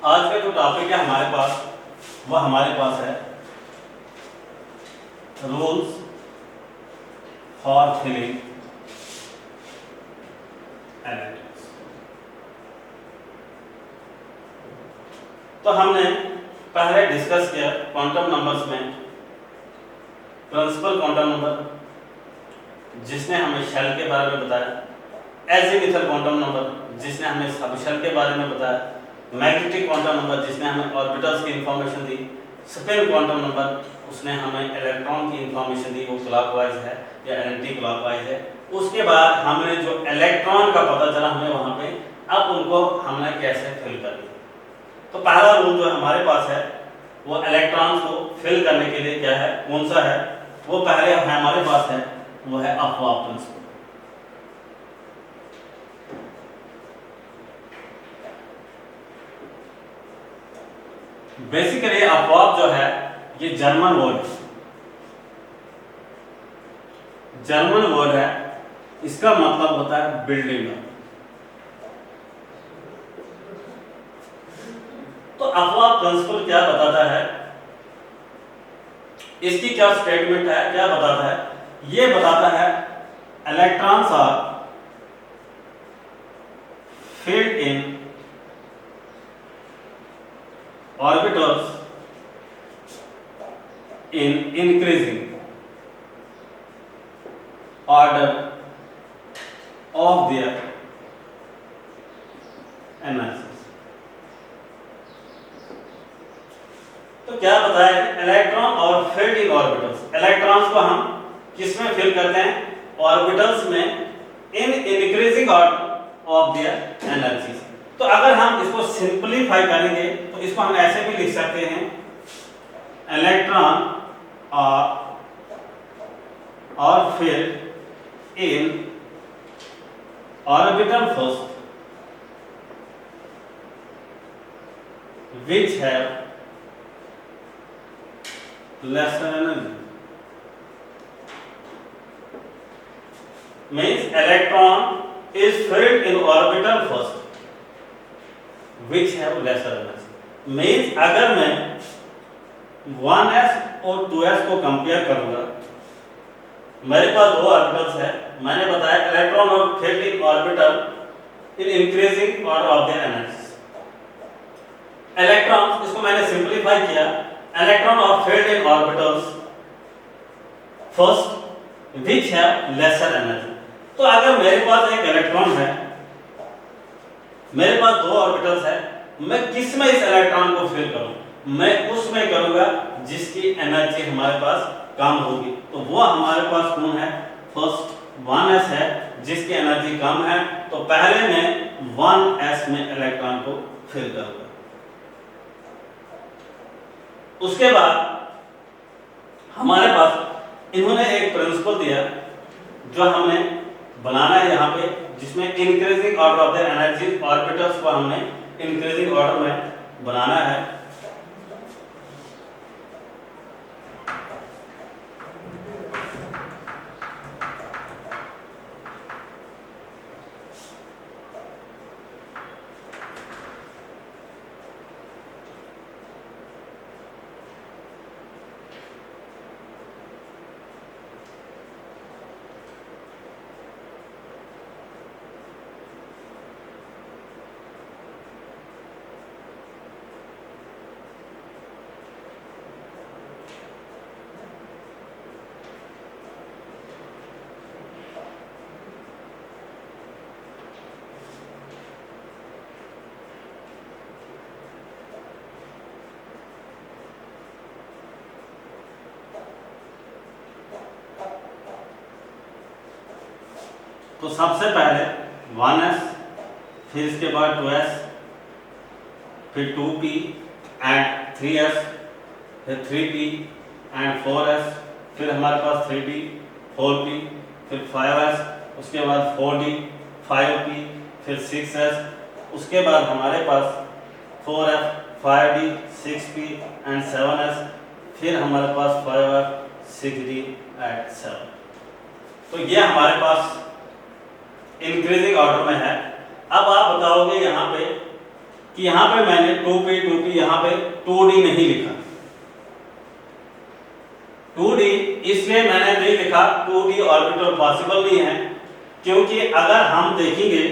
आज का जो टॉपिक है हमारे पास, वो हमारे पास है रूल्स फॉर फिलिंग एनालिटिक्स। तो हमने पहले डिस्कस किया क्वांटम नंबर्स में प्रिंसिपल क्वांटम नंबर, जिसने हमें शेल के बारे में बताया, एजीमुथल क्वांटम नंबर जिसने हमें सबशेल के बारे में बताया, मैग्नेटिक क्वांटम नंबर जिसने हमें ऑर्बिटल्स की इंफॉर्मेशन दी, स्पिन क्वांटम नंबर उसने हमें इलेक्ट्रॉन की इंफॉर्मेशन दी, वो क्लॉकवाइज है या एंटी क्लॉकवाइज है। उसके बाद हमने जो इलेक्ट्रॉन का पता चला हमें वहां पे, अब उनको हमने कैसे फिल कर दिया। तो पहला रूल जो हमारे पास है वो इलेक्ट्रॉन्स को फिल करने के लिए क्या है, कौन सा है, वो पहले हमारे पास है, वो है अफवाह प्रिंसिपल। बेसिकली अफवाह जो है ये जर्मन वर्ड है, इसका मतलब होता है बिल्डिंग। तो अफवाह प्रिंसिपल क्या बताता है, इसकी क्या स्टेटमेंट है, क्या बताता है, ये बताता है electrons are filled in orbitals in increasing order of their analysis। तो क्या बताया, इलेक्ट्रॉन और फिल्ड इन ऑर्बिटल्स, इलेक्ट्रॉन्स को हम किस में फिल करते हैं, ऑर्बिटल्स में, in increasing order of their energy. तो अगर हम इसको सिंपलीफाई करेंगे तो इसको हम ऐसे भी लिख सकते हैं, इलेक्ट्रॉन और filled in orbital first which have lesser energy। means electron is filled in orbital first which have lesser energy। means अगर मैं 1s और 2s को कंपेयर करूंगा, मेरे पास दो ऑर्बिटल्स है, मैंने बताया इलेक्ट्रॉन और filled in orbital in increasing order of their energy. Electron, इसको मैंने सिंपलीफाई किया, इलेक्ट्रॉन और filled in orbitals first which have laser energy. तो अगर मेरे पास एक इलेक्ट्रॉन है, मेरे पास दो ऑर्बिटल्स है, मैं किस में इस इलेक्ट्रॉन को फिल करूं, मैं उसमें करूंगा जिसकी एनर्जी हमारे पास कम होगी। तो वो हमारे पास कौन है, फर्स्ट 1s है जिसकी एनर्जी कम है, तो पहले मैं 1s में इलेक्ट्रॉन को फिल करूंगा। उसके बाद हमारे पास इन्होंने एक प्रिंसिपल दिया जो हमने बनाना है यहाँ पे, जिसमें increasing order of the energy orbitals को हमने इंक्रीजिंग ऑर्डर में बनाना है। तो सबसे पहले 1s, फिर इसके बाद 2s, फिर 2p एंड 3s, फिर 3p एंड 4s, फिर हमारे पास 3p, 4p, फिर 5s, उसके बाद 4d, 5p, फिर 6s, उसके बाद हमारे पास 4f, 5d, 6p and 7s, फिर हमारे पास 5f, 6d एंड 7। तो ये हमारे पास इंक्रीजिंग ऑर्डर में है। अब आप बताओगे यहाँ पे कि यहाँ पे मैंने 2p यहाँ पे 2d नहीं लिखा। 2d इसलिए मैंने नहीं लिखा, 2d ऑर्बिटल पॉसिबल नहीं है, क्योंकि अगर हम देखेंगे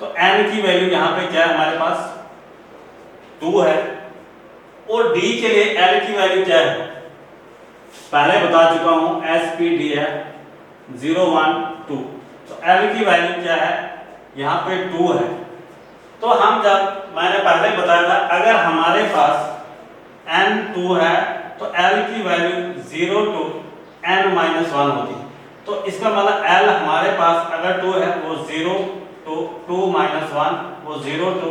तो n की वैल्यू यहाँ पे क्या है हमारे पास 2 है, और d के लिए l की वैल्यू क्या है पहले बता चुका हूं, SPD है 0 1 2, तो l की वैल्यू क्या है यहाँ पे 2 है। तो हम जब मैंने पहले बताया था अगर हमारे पास n2 है तो l की वैल्यू 0 to n-1 होती है। तो इसका मतलब l हमारे पास अगर 2 है वो 0 to 2-1, वो 0 to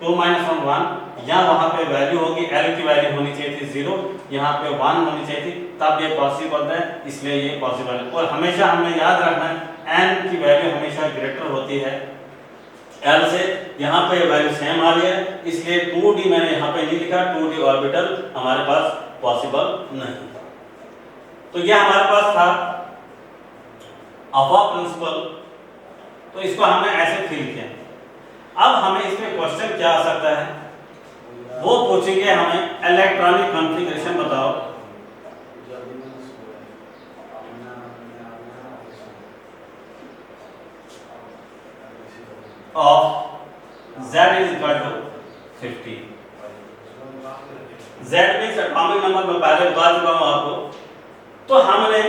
2-1 1, या वहां पे वैल्यू होगी l की वैल्यू होनी चाहिए थी 0, यहाँ पे 1 होनी चाहिए थी, तब ये पॉसिबल है, इसलिए ये पॉसिबल है। और हमेशा हमें याद रखना है n की वैल्यू हमेशा ग्रेटर होती है l से। यहाँ पे वैल्यू सेम आ रही है, इसलिए 2d मैंने यहाँ पे नहीं लिखा, 2d ऑर्बिटल हमारे पास पॉसिबल नहीं। तो ये हमारे पास था अफवा प्रिंसिपल, तो इसको हमने ऐसे फिल किया। अब हमें इसमें क्वेश्चन क्या आ सकता है, वो पूछेंगे हमें इलेक्ट्रॉनिक कॉन्फ़िगरेशन बताओ of Z is equal to 50। Z means atomic number मैं पहले बता चुका हूं आपको। तो हमने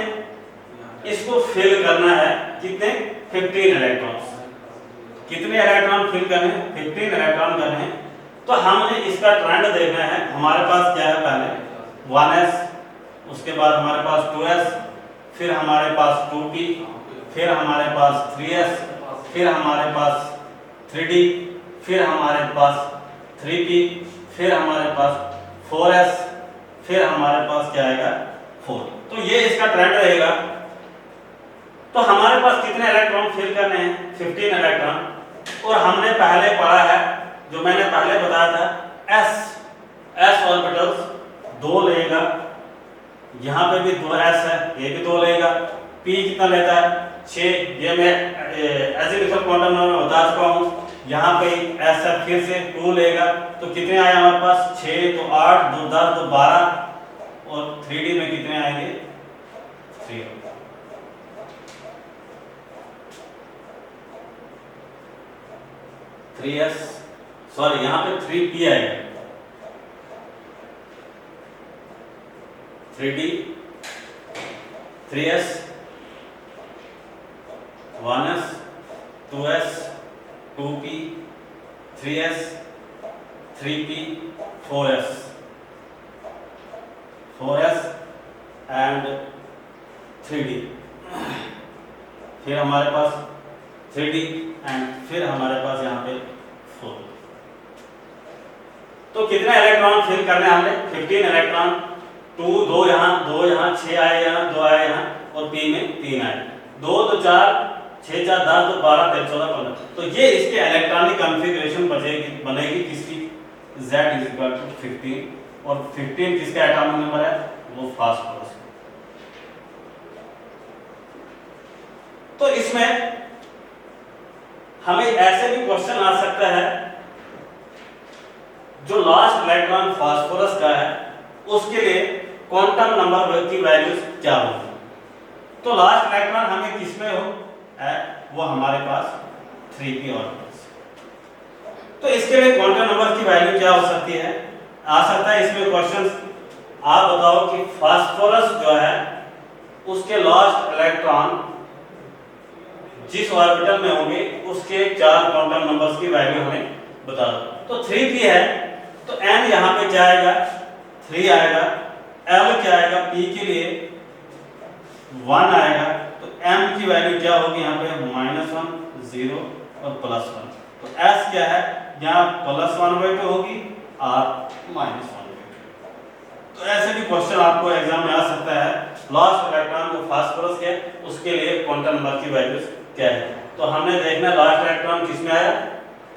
इसको फिल करना है कितने 15 इलेक्ट्रॉन्स। कितने इलेक्ट्रॉन फिल करने हैं 15 इलेक्ट्रॉन करने हैं। तो हमने इसका ट्रेंड देखना है। हमारे पास क्या है पहले 1s, उसके बाद हमारे पास 2s, फिर हमारे पास 2p, फिर हमारे पास 3s, फिर हमारे पास 3d, फिर हमारे पास 3p, फिर हमारे पास 4s, फिर हमारे पास क्या आएगा 4। तो ये इसका ट्रेंड रहेगा। तो हमारे पास कितने इलेक्ट्रॉन फिल करने हैं 15 इलेक्ट्रॉन। और हमने पहले पढ़ा है, जो मैंने पहले बताया था, s ऑर्बिटल्स 2 लेगा, यहाँ पे भी 2s है, ये भी 2 लेगा। p कितना लेता है 6, ये मैं एज़िमुथल क्वांटम नंबर बता चुका हूँ। यहाँ पे s है, फिर से 2 लेगा, तो कितने आए हमारे पास 6, तो 8, 2 10, तो 12, और 3d में कितने आएंगे 3। सॉरी यहाँ पे 3p आएगा, 3d, 3s, 1s, 2s, 2p, 3s, 3p, 4s, 4s and 3d। फिर हमारे पास 3d एंड फिर हमारे पास यहाँ पे 4। तो कितने इलेक्ट्रॉन फिल करने हमने 15 इलेक्ट्रॉन, 2 यहाँ 6 आए यहाँ, 2 आए यहाँ, और p में 3 आए, 2 तो 4, 6 4 10, तो 12 13 14 15। तो ये इसके इलेक्ट्रॉनिक कॉन्फ़िगरेशन बनेगी किसकी Z इज इक्वल टू 15, और 15 किसका एटॉमिक नंबर है वो फास्फोरस। तो इसमें हमें ऐसे भी क्वेश्चन आ सकता है, जो लास्ट इलेक्ट्रॉन फास्फोरस का है उसके लिए क्वांटम नंबर की वैल्यूज क्या होगी। तो लास्ट इलेक्ट्रॉन हमें किसमें है वो हमारे पास 3p ऑर्बिटल्स। तो इसके लिए क्वांटम नंबर की वैल्यू क्या हो सकती है, आ सकता है इसमें क्वेश्चन। आप बताओ कि फास्फोरस जो है उसके लास्ट इलेक्ट्रॉन जिस ऑर्बिटल में होंगे उसके 4 क्वांटम नंबर्स की वैल्यू हमें बता दो। तो 3p है, तो n यहाँ पे क्या आएगा 3 आएगा, l क्या आएगा p के लिए 1 आएगा, तो m की वैल्यू क्या होगी यहाँ पे -1 0 और +1। तो s क्या है यहाँ +1/2 होगी और -1/2। तो ऐसे भी क्वेश्चन आपको एग्जाम में आ सकता है। लास्ट इलेक्ट्रॉन जो फास्फोरस के उसके लिए क्वांटम नंबर की वैल्यूज क्या है। तो हमने देखना लास्ट इलेक्ट्रॉन किस में आया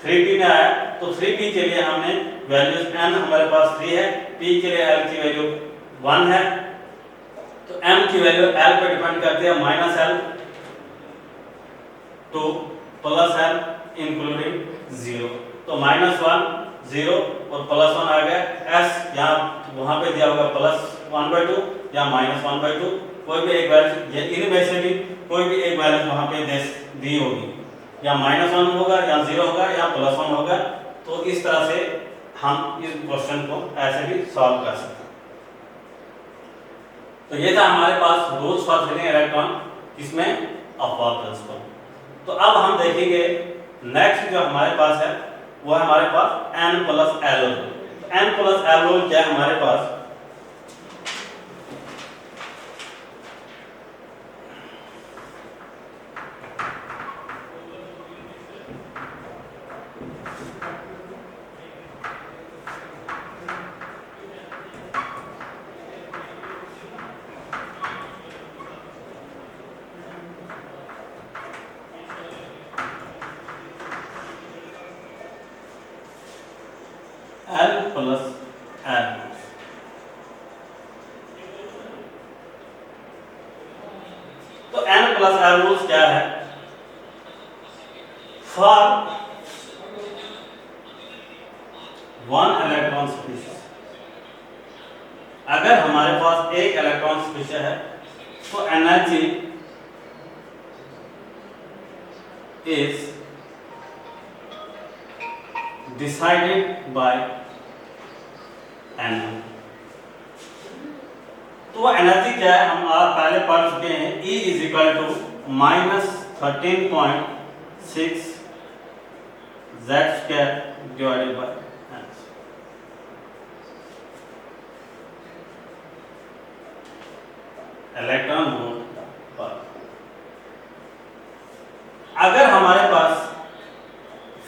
3p में आया। तो 3p के लिए हमने वैल्यूज n हमारे पास 3 है, p के लिए l की वैल्यू 1 है, तो m की वैल्यू l पे डिपेंड करती है -l to +l इंक्लूडिंग 0। तो -1 0 और +1 आ गया। s यहाँ वहाँ पे दिया होगा +1/2 या -1/2, कोई भी एक वैल्यू इनमें से भी कोई भी एक वैल्यू वहाँ पे दी होगी, या -1 होगा या 0 होगा या +1 होगा। तो इस तरह से हम इस क्वेश्चन को ऐसे भी सॉल्व कर सकते हैं। तो ये था हमारे पास रूल्स फॉर फिलिंग इलेक्ट्रॉन किसमें, अपवर्ड प्रिंसिपल। तो अब हम देखेंगे नेक्स्ट जो हमारे पास है वो है हमारे पास n+l रूल। n+l रूल क्या है हमारे पास, l+l। तो n+l रूल्स क्या है, फॉर 1 इलेक्ट्रॉन स्पीशीज, अगर हमारे पास एक इलेक्ट्रॉन स्पीशीज है तो energy is decided by n. तो वो एनर्जी क्या है हम आप पहले पढ़ चुके हैं, E = -13.6 Z² divided by n। Electron volt पर। अगर हमारे पास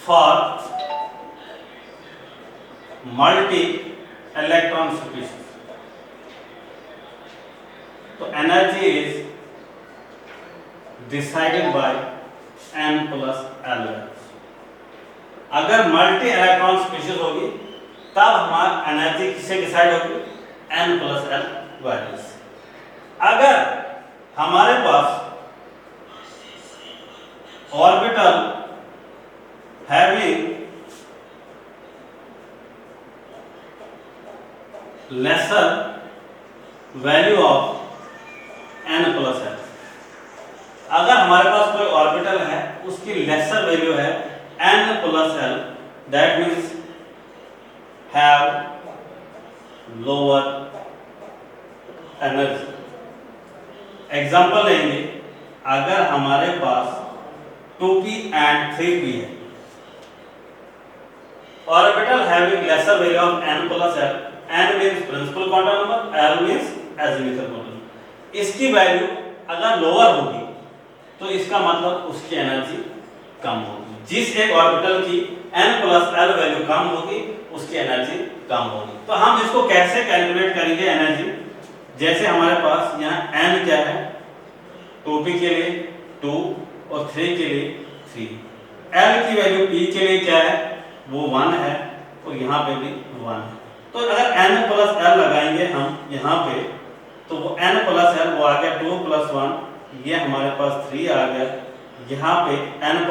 फॉर मल्टी इलेक्ट्रॉन स्पीशीज तो energy is decided bye n+l। अगर मल्टी इलेक्ट्रॉन स्पीशीज होगी तब हमारी एनर्जी किससे डिसाइड होगी, n+l वैल्यू से। अगर हमारे पास orbital having lesser value of n+l, अगर हमारे पास कोई ऑर्बिटल है उसकी लेसर वैल्यू है n+l, that means have lower energy. Example लेंगे, अगर हमारे पास 2p and 3p है, orbital having lesser value of n+l, n means principal quantum number, l means azimuthal quantum number. इसकी वैल्यू अगर लोअर होगी तो इसका मतलब उसकी एनर्जी कम होगी। जिस एक ऑर्बिटल की n+l वैल्यू कम होगी उसकी एनर्जी कम होगी। तो हम इसको कैसे कैलकुलेट करेंगे एनर्जी, जैसे हमारे पास यहाँ n क्या है, 2p के लिए 2 और 3 के लिए 3, l की वैल्यू p के लिए क्या है, वो 1 है और यहाँ पे भी 1 है। तो अगर n+l लगाएंगे हम यहाँ पे तो वो n+l वो आ गया 2 + 1, ये हमारे पास 3 आ गया, यहाँ पे n+l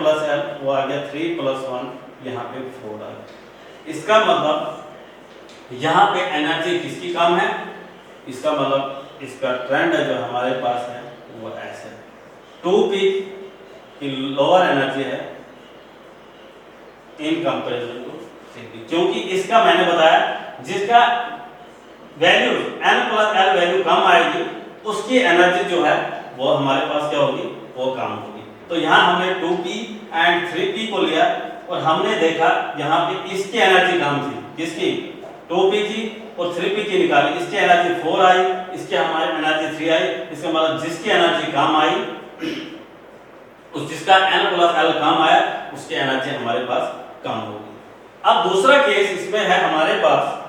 वो आ गया 3 + 1, यहाँ पे 4 आ गया। इसका मतलब यहाँ पे एनर्जी किसकी कम है, इसका मतलब इसका ट्रेंड जो हमारे पास है वो ऐसे है, 2p की लोअर एनर्जी है इन कंपैरिजन टू 3p, क्योंकि इसका मैंने बताया जिसका वैल्यू n+l वैल्यू कम आएगी उसकी एनर्जी जो है वो हमारे पास क्या होगी, वो कम होगी। तो यहाँ हमने 2p and 3p को लिया और हमने देखा यहाँ पे इसकी एनर्जी कम थी, किसकी, 2p की और 3p की निकाली, इसकी एनर्जी 4 आई, इसकी हमारी एनर्जी 3 आई। इसका मतलब जिसकी एनर्जी कम आई उस जिसका n+l कम आया उसकी एनर्जी हमारे पास कम होगी। अब दूसरा केस इसमें है हमारे पास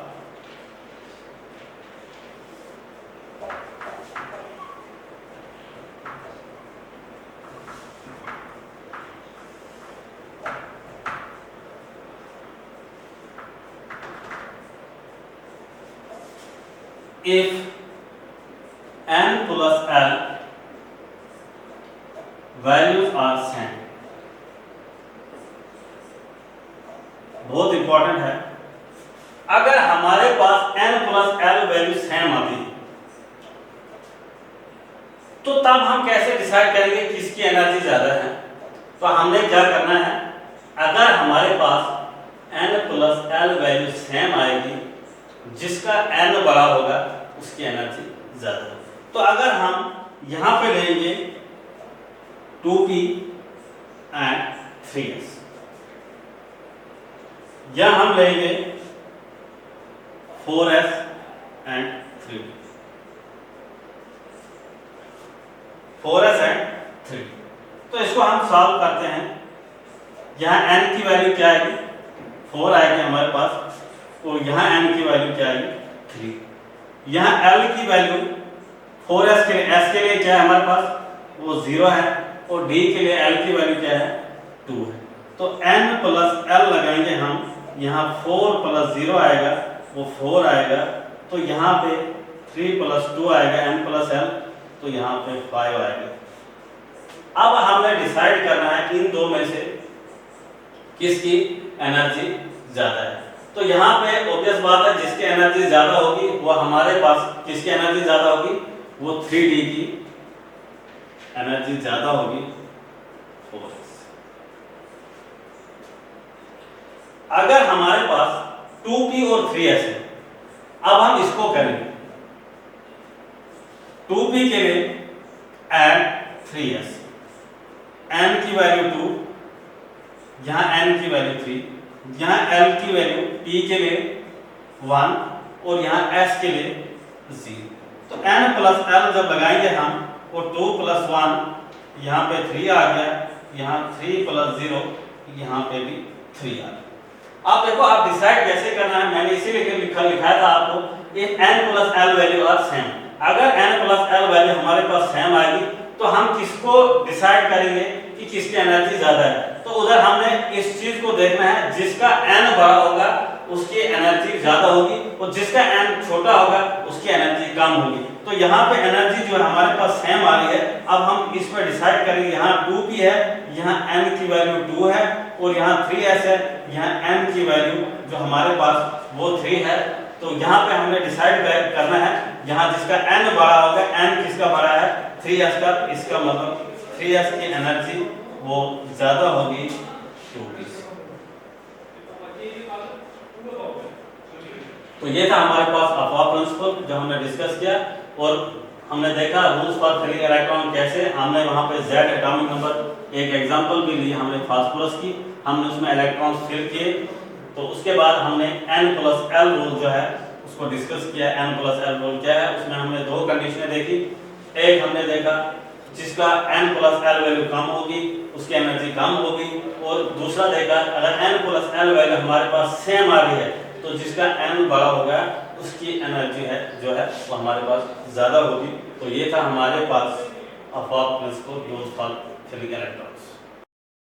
if n+l values are same, important है, अगर हमारे पास n plus l value same आती है तो तब हम कैसे डिसाइड करेंगे किसकी एनर्जी ज्यादा है? तो हमने क्या करना है, अगर हमारे पास n plus l value same आएगी, जिसका n बड़ा होगा उसकी एनर्जी ज्यादा होगी। तो अगर हम यहां पे लेंगे 2p एंड 3s, या हम लेंगे 4s and 3p, 4s and 3, तो इसको हम सॉल्व करते हैं। यहाँ n की वैल्यू क्या आएगी, 4 आएगी हमारे पास, और यहाँ n की वैल्यू क्या आएगी, 3। यहाँ l की वैल्यू 4s के लिए, s के लिए क्या है हमारे पास, वो 0 है, और d के लिए l की वैल्यू क्या है, 2 है। तो n प्लस l लगाएंगे हम, यहाँ 4 प्लस 0 आएगा, वो 4 आएगा, तो यहाँ पे 3 प्लस 2 आएगा, n प्लस l, तो यहाँ पे 5 आएगा। अब हमने डिसाइड करना है इन दो में से किसकी एनर्जी ज्यादा है। तो यहाँ पे ऑब्वियस बात है, जिसकी एनर्जी ज्यादा होगी वो हमारे पास, किसकी एनर्जी ज्यादा होगी, वो 3d की एनर्जी ज्यादा होगी 4s। अगर हमारे पास 2p और 3s है, अब हम इसको करेंगे 2p के लिए एड 3s, n की वैल्यू 2, यहाँ n की वैल्यू 3, यहाँ l की वैल्यू p के लिए 1, और यहाँ s के लिए 0। तो n प्लस l जब लगाएंगे हम, वो 2 प्लस 1, यहाँ पे 3 आ गया, यहाँ 3 प्लस 0, यहाँ पे भी 3 आ गया। आप देखो, आप डिसाइड कैसे करना है, मैंने इसीलिए लिखाया था आपको, if n plus l value are same. अगर n प्लस l वैल्यू हमारे पास सेम आएगी तो हम किसको डिसाइड करेंगे कि किसकी एनर्जी ज्यादा है। तो उधर हमने इस चीज को देखना है, जिसका n बड़ा होगा उसकी एनर्जी ज्यादा होगी, और जिसका n छोटा होगा उसकी एनर्जी कम होगी। तो यहाँ पे एनर्जी जो है हमारे पास सेम आ रही है। अब हम इस पर डिसाइड करेंगे, यहाँ 2p है, यहाँ n की वैल्यू 2 है, और यहाँ 3s है, यहाँ n की वैल्यू जो हमारे पास वो 3 है। तो यहाँ पे हमने डिसाइड करना है, यहाँ जिसका n बड़ा होगा, n किसका बड़ा है, 3s का, इसका मतलब 3s की एनर्जी वो ज्यादा होगी 2p से। तो ये था हमारे पास अफवा प्रिंसिपल जो हमने डिस्कस किया, और हमने देखा रूल्स फॉर फिलिंग इलेक्ट्रॉन कैसे। हमने वहाँ पे Z एटॉमिक नंबर एक एग्जांपल भी ली, हमने फास्फोरस की, हमने उसमें इलेक्ट्रॉन्स फिल किए। तो उसके बाद हमने n प्लस l रूल जो है उसको डिस्कस किया। n प्लस l रूल क्या है, उसमें हमने दो कंडीशनें देखी। एक हमने देखा जिसका n प्लस l वैल्यू कम होगी उसकी एनर्जी कम होगी, और दूसरा देखा अगर n प्लस l वैल्यू हमारे पास सेम आ रही है तो जिसका n बड़ा होगा उसकी एनर्जी है जो है वो हमारे पास ज्यादा होगी। तो ये था हमारे पास Aufbau principle used for filling electron.